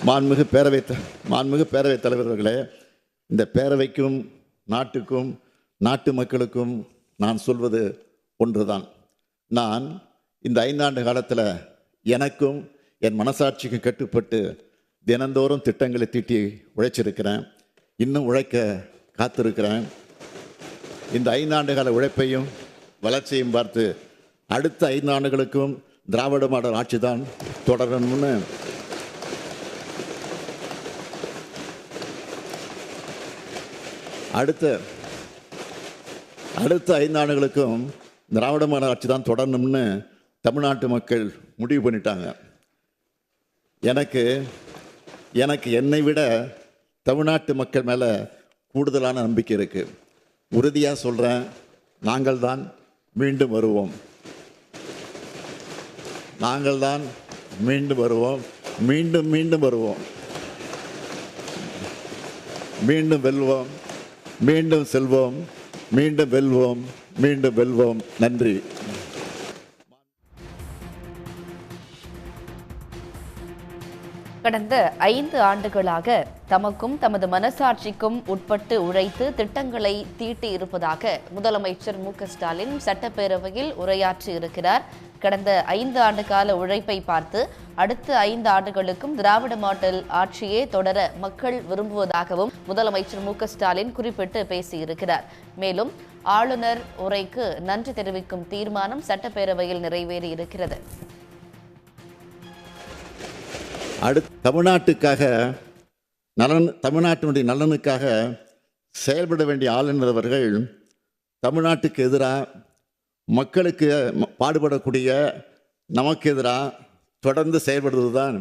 மாண்புமிகு பேரவைத் தலைவர்களே, இந்த பேரவைக்கும் நாட்டுக்கும் நாட்டு மக்களுக்கும் நான் சொல்வது ஒன்றுதான். நான் இந்த 5 ஆண்டு காலத்தில் எனக்கும் என் மனசாட்சிக்கும் கட்டுப்பட்டு தினந்தோறும் திட்டங்களை தீட்டி உழைச்சிருக்கிறேன். இன்னும் உழைக்க காத்திருக்கிறேன். இந்த 5 ஆண்டு கால உழைப்பையும் வளர்ச்சியும் பார்த்து அடுத்த 5 ஆண்டுகளுக்கும் திராவிட மாடல் ஆட்சி தான் தொடரணும்னு அடுத்த 5 ஆண்டுகளுக்கும் திராவிட மாடல் ஆட்சி தான் தொடரணும்னு தமிழ்நாட்டு மக்கள் முடிவு பண்ணிட்டாங்க. எனக்கு என்னை விட தமிழ்நாட்டு மக்கள் மேலே கூடுதலான நம்பிக்கை இருக்குது. உறுதியாக சொல்கிறேன், நாங்கள் தான் மீண்டும் வருவோம். நாங்கள் தான் மீண்டும் வருவோம். மீண்டும் மீண்டும் வருவோம். மீண்டும் வெல்வோம். மீண்டும் செல்வோம். மீண்டும் வெல்வோம். மீண்டும் வெல்வோம். நன்றி. கடந்த 5 ஆண்டுகளாக தமக்கும் தமது மனசாட்சிக்கும் உட்பட்டு உழைத்து திட்டங்களை தீட்டி இருப்பதாக முதலமைச்சர் மு.க.ஸ்டாலின் சட்டப்பேரவையில் உரையாற்றி இருக்கிறார். கடந்த 5 ஆண்டு கால உழைப்பை பார்த்து அடுத்த 5 ஆண்டுகளுக்கும் திராவிட மாடல் ஆட்சியே தொடர மக்கள் விரும்புவதாகவும் முதலமைச்சர் மு.க.ஸ்டாலின் குறிப்பிட்டு பேசியிருக்கிறார். மேலும் ஆளுநர் உரைக்கு நன்றி தெரிவிக்கும் தீர்மானம் சட்டப்பேரவையில் நிறைவேறியிருக்கிறது. தமிழ்நாட்டினுடைய நலனுக்காக செயல்பட வேண்டிய ஆளுநர் அவர்கள் தமிழ்நாட்டுக்கு எதிராக மக்களுக்கு பாடுபடக்கூடிய நமக்கு எதிராக தொடர்ந்து செயல்படுவது தான்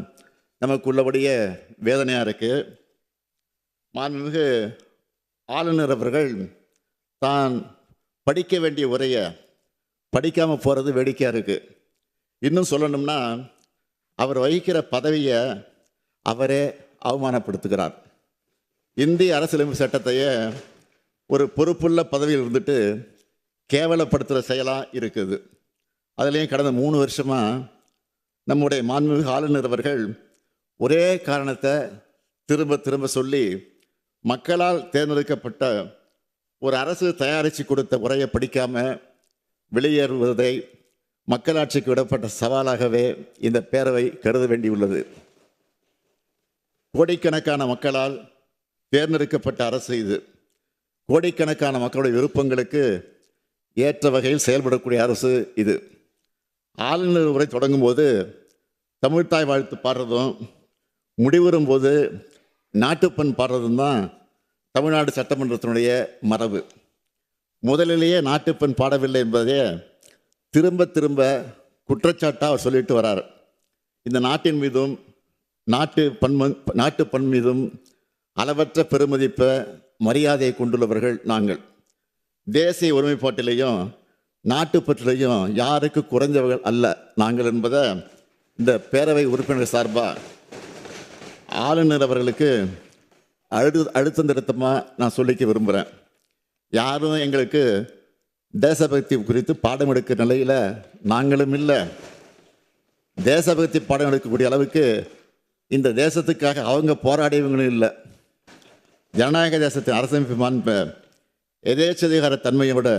நமக்கு உள்ளபடிய வேதனையாக இருக்குது. மாண்புமிகு ஆளுநர் அவர்கள் தான் படிக்க வேண்டிய உரையை படிக்காமல் போகிறது வேடிக்கையாக இருக்குது. இன்னும் சொல்லணும்னா, அவர் வகிக்கிற பதவியை அவரே அவமானப்படுத்துகிறார். இந்திய அரசியலமைப்பு சட்டத்தையே ஒரு பொறுப்புள்ள பதவியில் இருந்துட்டு கேவலப்படுத்துகிற செயலாக இருக்குது. அதுலேயும் கடந்த 3 வருஷமாக நம்முடைய மாண்புமிகு ஆளுநர் அவர்கள் ஒரே காரணத்தை திரும்ப திரும்ப சொல்லி மக்களால் தேர்ந்தெடுக்கப்பட்ட ஒரு அரசு தயாரித்து கொடுத்த உரையை படிக்காமல் வெளியேறுவதை மக்களாட்சிக்கு விடப்பட்ட சவாலாகவே இந்த பேரவை கருத வேண்டியுள்ளது. கோடிக்கணக்கான மக்களால் தேர்ந்தெடுக்கப்பட்ட அரசு இது. கோடிக்கணக்கான மக்களுடைய விருப்பங்களுக்கு ஏற்ற வகையில் செயல்படக்கூடிய அரசு இது. ஆளுநர் உரை தொடங்கும் போது தமிழ்த்தாய் வாழ்த்து பாடுறதும் முடிவுறும் போது நாட்டுப்பண் பாடுறதும் தான் தமிழ்நாடு சட்டமன்றத்தினுடைய மரபு. முதலிலேயே நாட்டுப்பண் பாடவில்லை என்பதே திரும்ப திரும்ப குற்றச்சாட்டாக அவர் சொல்லிட்டு வரார். இந்த நாட்டின் மீதும் நாட்டுப்பண் மீதும் அளவற்ற பெருமதிப்பை மரியாதையை கொண்டுள்ளவர்கள் நாங்கள். தேசிய ஒருமைப்பாட்டிலையும் நாட்டுப்பற்றிலையும் யாருக்கு குறைஞ்சவர்கள் அல்ல நாங்கள் என்பதை இந்த பேரவை உறுப்பினர் சார்பாக ஆளுநர் அவர்களுக்கு அழுத்தம் திருத்தமாக நான் சொல்லிக்க விரும்புகிறேன். யாரும் எங்களுக்கு தேசபக்தி குறித்து பாடம் எடுக்கிற நிலையில் நாங்களும் இல்லை. தேசபக்தி பாடம் எடுக்கக்கூடிய அளவுக்கு இந்த தேசத்துக்காக அவங்க போராடியவங்களும் இல்லை. ஜனநாயக தேசத்தின் அரசமைப்பு மாண்பை எதேச்சதிகார தன்மையை விட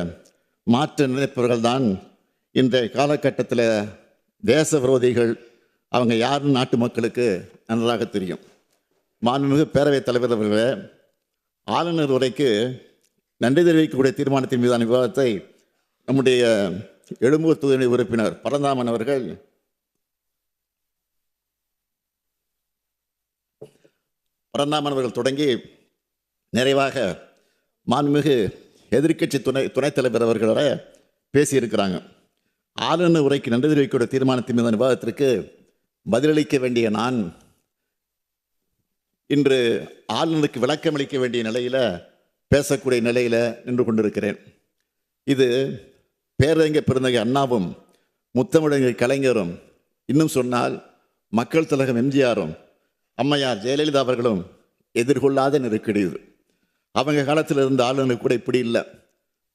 மாற்ற நினைப்பவர்கள் தான் இன்றைய காலகட்டத்தில் தேச விரோதிகள். அவங்க யாருன்னு நாட்டு மக்களுக்கு நன்றாக தெரியும். மாண்புமிகு பேரவைத் தலைவர் அவர்களே, ஆளுநர் உரைக்கு நன்றி தெரிவிக்கக்கூடிய தீர்மானத்தின் மீதான விவாதத்தை நம்முடைய எழும்பூர் தொகுதி உறுப்பினர் பரந்தாமன் அவர்கள் தொடங்கி நிறைவாக மாண்புமிகு எதிர்க்கட்சி துணைத் தலைவர் அவர்களோட பேசியிருக்கிறாங்க. ஆளுநர் உரைக்கு நன்றி தெரிவிக்கக்கூடிய தீர்மானத்தின் மீதான விவாதத்திற்கு பதிலளிக்க வேண்டிய நான் இன்று ஆளுநருக்கு விளக்கமளிக்க வேண்டிய நிலையில் பேசக்கூடிய நிலையில் நின்று கொண்டிருக்கிறேன். இது பேரறிஞர் பெருந்தகை அண்ணாவும் முத்தமிழறிஞர் கலைஞரும், இன்னும் சொன்னால் மக்கள் திலகம் எம்ஜிஆரும் அம்மையார் ஜெயலலிதா அவர்களும் எதிர்கொள்ளாத நெருக்கடி இது. அவங்க காலத்தில் இருந்த ஆளுநர் கூட இப்படி இல்லை.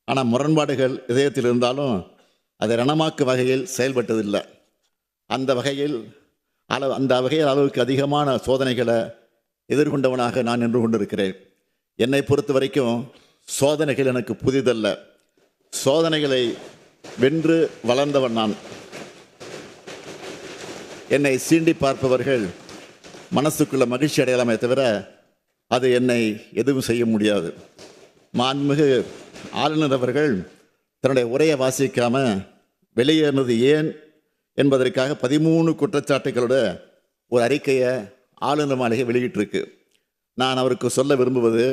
ஆனால் முரண்பாடுகள் இதயத்தில் இருந்தாலும் அதை ரணமாக்கு வகையில் செயல்பட்டதில்லை. அந்த வகையில் அந்த வகையில் அளவுக்கு அதிகமான சோதனைகளை எதிர்கொண்டவனாக நான் நின்று கொண்டிருக்கிறேன். என்னை பொறுத்த வரைக்கும் சோதனைகள் எனக்கு புதிதல்ல. சோதனைகளை வென்று வளர்ந்தவன் நான். என்னை சீண்டி பார்ப்பவர்கள் மனசுக்குள்ள மகிழ்ச்சி அடையலாமே தவிர அது என்னை எதுவும் செய்ய முடியாது. மாண்புமிகு ஆளுநர் அவர்கள் தன்னுடைய உரையை வாசிக்காம வெளியேறினது ஏன் என்பதற்காக 13 குற்றச்சாட்டுகளோட ஒரு அறிக்கையை ஆளுநர் மாளிகை வெளியிட்டிருக்கு. நான் அவருக்கு சொல்ல விரும்புவது,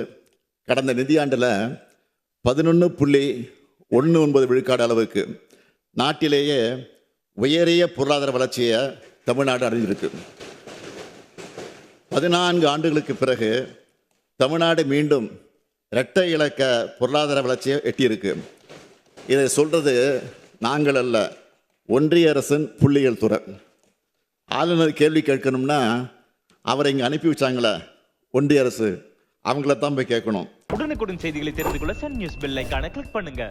கடந்த நிதியாண்டில் 11.19 விழுக்காடு அளவுக்கு நாட்டிலேயே உயரிய பொருளாதார வளர்ச்சியை தமிழ்நாடு அடைஞ்சிருக்கு. 14 ஆண்டுகளுக்கு பிறகு தமிழ்நாடு மீண்டும் இரட்டை இலக்க பொருளாதார வளர்ச்சியை எட்டியிருக்கு. இதை சொல்றது நாங்கள் அல்ல, ஒன்றிய அரசின் புள்ளியியல் துறை. ஆளுநர் கேள்வி கேட்கணும்னா அவரை இங்கே அனுப்பி வச்சாங்களே ஒன்றிய அரசு, அவங்கள தான் போய் கேட்கணும். உடனுக்குடன் செய்திகளை தெரிந்து கொள்ள சன் நியூஸ் பெல் ஐகானை கிளிக் பண்ணுங்க.